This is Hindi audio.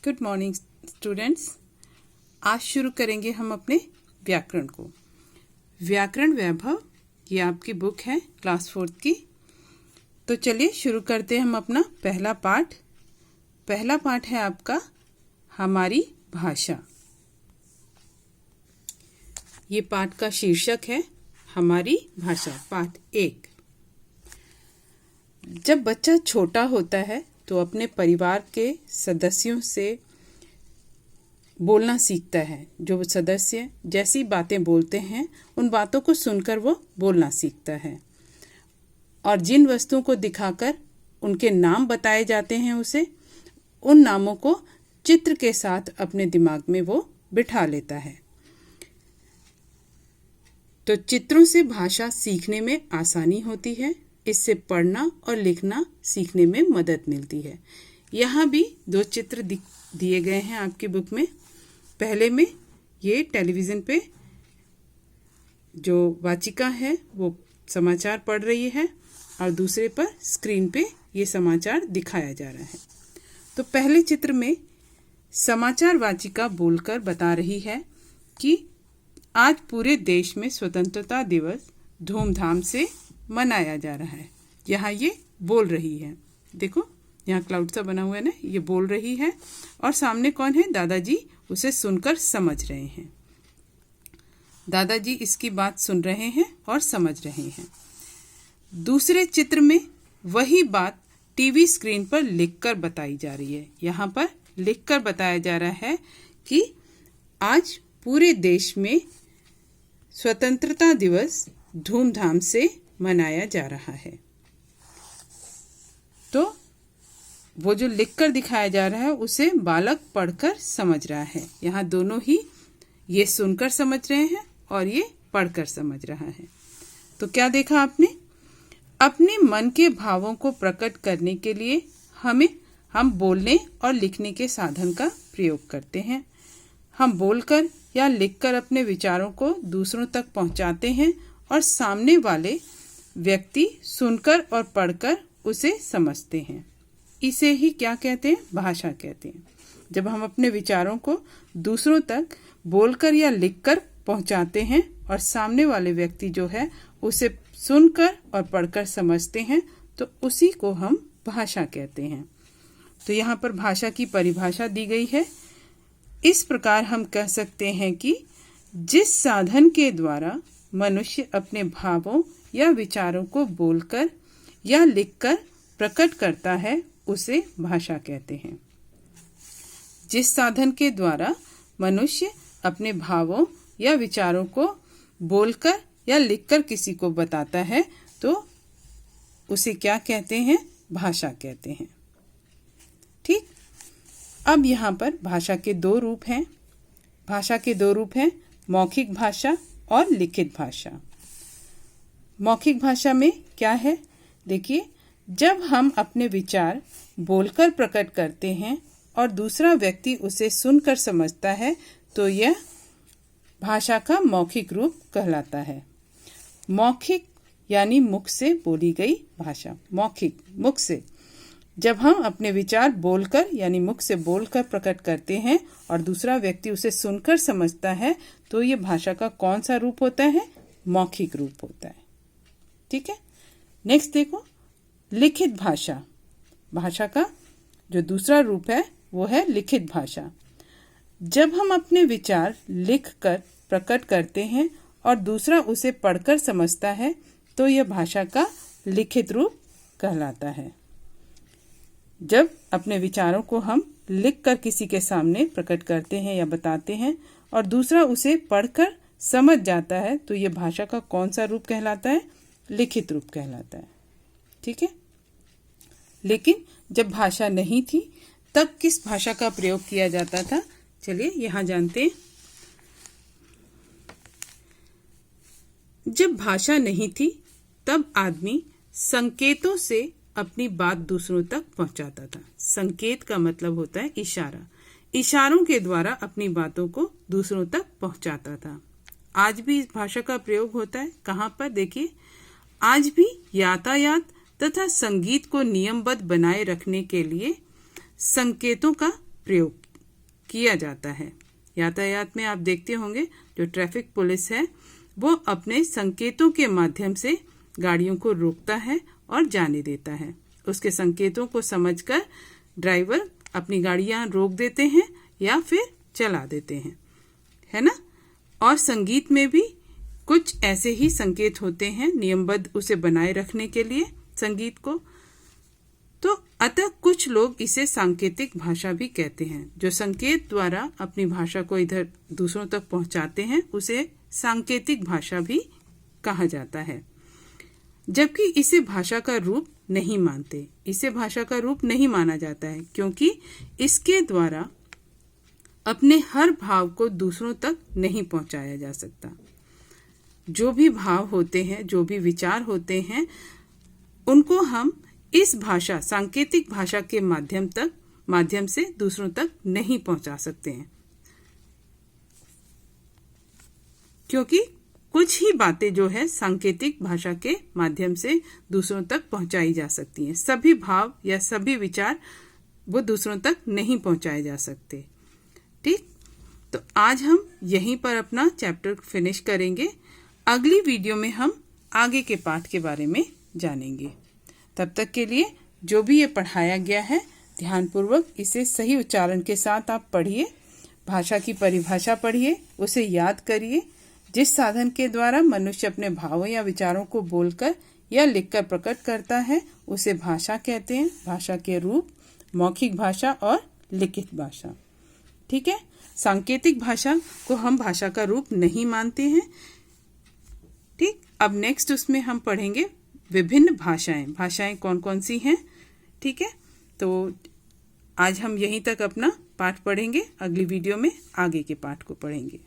Good morning students. आज शुरू करेंगे हम अपने व्याकरण को। व्याकरण वैभव ये आपकी बुक है क्लास 4 की। तो चलिए शुरू करते हैं हम अपना पहला पाठ। पहला पाठ है आपका हमारी भाषा। ये पाठ का शीर्षक है हमारी भाषा। पाठ 1। जब बच्चा छोटा होता है तो अपने परिवार के सदस्यों से बोलना सीखता है। जो सदस्य जैसी बातें बोलते हैं उन बातों को सुनकर वो बोलना सीखता है, और जिन वस्तुओं को दिखाकर उनके नाम बताए जाते हैं उसे उन नामों को चित्र के साथ अपने दिमाग में वो बिठा लेता है। तो चित्रों से भाषा सीखने में आसानी होती है। इससे पढ़ना और लिखना सीखने में मदद मिलती है। यहाँ भी 2 चित्र दिए गए हैं आपकी बुक में। पहले में ये टेलीविज़न पे जो वाचिका है वो समाचार पढ़ रही है, और दूसरे पर स्क्रीन पे ये समाचार दिखाया जा रहा है। तो पहले चित्र में समाचार वाचिका बोलकर बता रही है कि आज पूरे देश में स्वतंत्रता दिवस धूमधाम से मनाया जा रहा है। यहाँ ये बोल रही है। देखो यहाँ क्लाउड सा बना हुआ है ना, ये बोल रही है, और सामने कौन है? दादाजी उसे सुनकर समझ रहे हैं। दादाजी इसकी बात सुन रहे हैं और समझ रहे हैं। दूसरे चित्र में वही बात टीवी स्क्रीन पर लिखकर बताई जा रही है। यहाँ पर लिखकर बताया जा रहा है कि आज पूरे देश में स्वतंत्रता दिवस धूमधाम से मनाया जा रहा है। तो वो जो लिखकर दिखाया जा रहा है उसे बालक पढ़कर समझ रहा है। यहाँ दोनों ही ये सुनकर समझ रहे हैं और ये पढ़कर समझ रहा है। तो क्या देखा आपने? अपने मन के भावों को प्रकट करने के लिए हम बोलने और लिखने के साधन का प्रयोग करते हैं। हम बोलकर या लिखकर अपने विचारों को दूसरों तक पहुंचाते हैं, और सामने वाले व्यक्ति सुनकर और पढ़कर उसे समझते हैं। इसे ही क्या कहते हैं? भाषा कहते हैं। जब हम अपने विचारों को दूसरों तक बोलकर या लिखकर पहुंचाते हैं और सामने वाले व्यक्ति जो है उसे सुनकर और पढ़कर समझते हैं, तो उसी को हम भाषा कहते हैं। तो यहाँ पर भाषा की परिभाषा दी गई है। इस प्रकार हम कह सकते हैं कि जिस साधन के द्वारा मनुष्य अपने भावों या विचारों को बोलकर या लिखकर प्रकट करता है उसे भाषा कहते हैं। जिस साधन के द्वारा मनुष्य अपने भावों या विचारों को बोलकर या लिखकर किसी को बताता है तो उसे क्या कहते हैं? भाषा कहते हैं। ठीक। अब यहाँ पर भाषा के 2 रूप हैं। भाषा के 2 रूप हैं, मौखिक भाषा और लिखित भाषा। मौखिक भाषा में क्या है? देखिए, जब हम अपने विचार बोलकर प्रकट करते हैं और दूसरा व्यक्ति उसे सुनकर समझता है तो यह भाषा का मौखिक रूप कहलाता है। मौखिक यानी मुख से बोली गई भाषा। मौखिक, मुख से। जब हम अपने विचार बोलकर यानी मुख से बोलकर प्रकट करते हैं और दूसरा व्यक्ति उसे सुनकर समझता है तो ये भाषा का कौन सा रूप होता है? मौखिक रूप होता है। ठीक है। नेक्स्ट देखो, लिखित भाषा। भाषा का जो दूसरा रूप है वो है लिखित भाषा। जब हम अपने विचार लिखकर प्रकट करते हैं और दूसरा उसे पढ़कर समझता है तो यह भाषा का लिखित रूप कहलाता है। जब अपने विचारों को हम लिखकर किसी के सामने प्रकट करते हैं या बताते हैं और दूसरा उसे पढ़कर समझ जाता है तो यह भाषा का कौन सा रूप कहलाता है? लिखित रूप कहलाता है। ठीक है। लेकिन जब भाषा नहीं थी तब किस भाषा का प्रयोग किया जाता था? चलिए यहाँ जानते हैं। जब भाषा नहीं थी तब आदमी संकेतों से अपनी बात दूसरों तक पहुंचाता था। संकेत का मतलब होता है इशारा। इशारों के द्वारा अपनी बातों को दूसरों तक पहुंचाता था। आज भी इस भाषा का प्रयोग होता है। कहाँ पर? देखिए, आज भी यातायात तथा संगीत को नियमबद्ध बनाए रखने के लिए संकेतों का प्रयोग किया जाता है। यातायात में आप देखते होंगे जो ट्रैफिक पुलिस है वो अपने संकेतों के माध्यम से गाड़ियों को रोकता है और जाने देता है। उसके संकेतों को समझकर ड्राइवर अपनी गाड़ियां रोक देते हैं या फिर चला देते हैं, है ना। और संगीत में भी कुछ ऐसे ही संकेत होते हैं नियमबद्ध उसे बनाए रखने के लिए संगीत को। तो अतः कुछ लोग इसे सांकेतिक भाषा भी कहते हैं। जो संकेत द्वारा अपनी भाषा को इधर दूसरों तक पहुंचाते हैं उसे सांकेतिक भाषा भी कहा जाता है। जबकि इसे भाषा का रूप नहीं मानते, इसे भाषा का रूप नहीं माना जाता है क्योंकि इसके द्वारा अपने हर भाव को दूसरों तक नहीं पहुंचाया जा सकता। जो भी भाव होते हैं, जो भी विचार होते हैं, उनको हम इस भाषा सांकेतिक भाषा के माध्यम से दूसरों तक नहीं पहुंचा सकते हैं, क्योंकि कुछ ही बातें जो है सांकेतिक भाषा के माध्यम से दूसरों तक पहुंचाई जा सकती हैं। सभी भाव या सभी विचार वो दूसरों तक नहीं पहुंचाए जा सकते। ठीक, तो आज हम यहीं पर अपना चैप्टर फिनिश करेंगे। अगली वीडियो में हम आगे के पाठ के बारे में जानेंगे। तब तक के लिए जो भी ये पढ़ाया गया है ध्यानपूर्वक इसे सही उच्चारण के साथ आप पढ़िए, भाषा की परिभाषा पढ़िए, उसे याद करिए। जिस साधन के द्वारा मनुष्य अपने भावों या विचारों को बोलकर या लिखकर प्रकट करता है उसे भाषा कहते हैं। भाषा के रूप मौखिक भाषा और लिखित भाषा। ठीक है, सांकेतिक भाषा को हम भाषा का रूप नहीं मानते हैं। ठीक, अब नेक्स्ट उसमें हम पढ़ेंगे विभिन्न भाषाएं कौन कौन सी हैं। ठीक है, तो आज हम यहीं तक अपना पाठ पढ़ेंगे। अगली वीडियो में आगे के पाठ को पढ़ेंगे।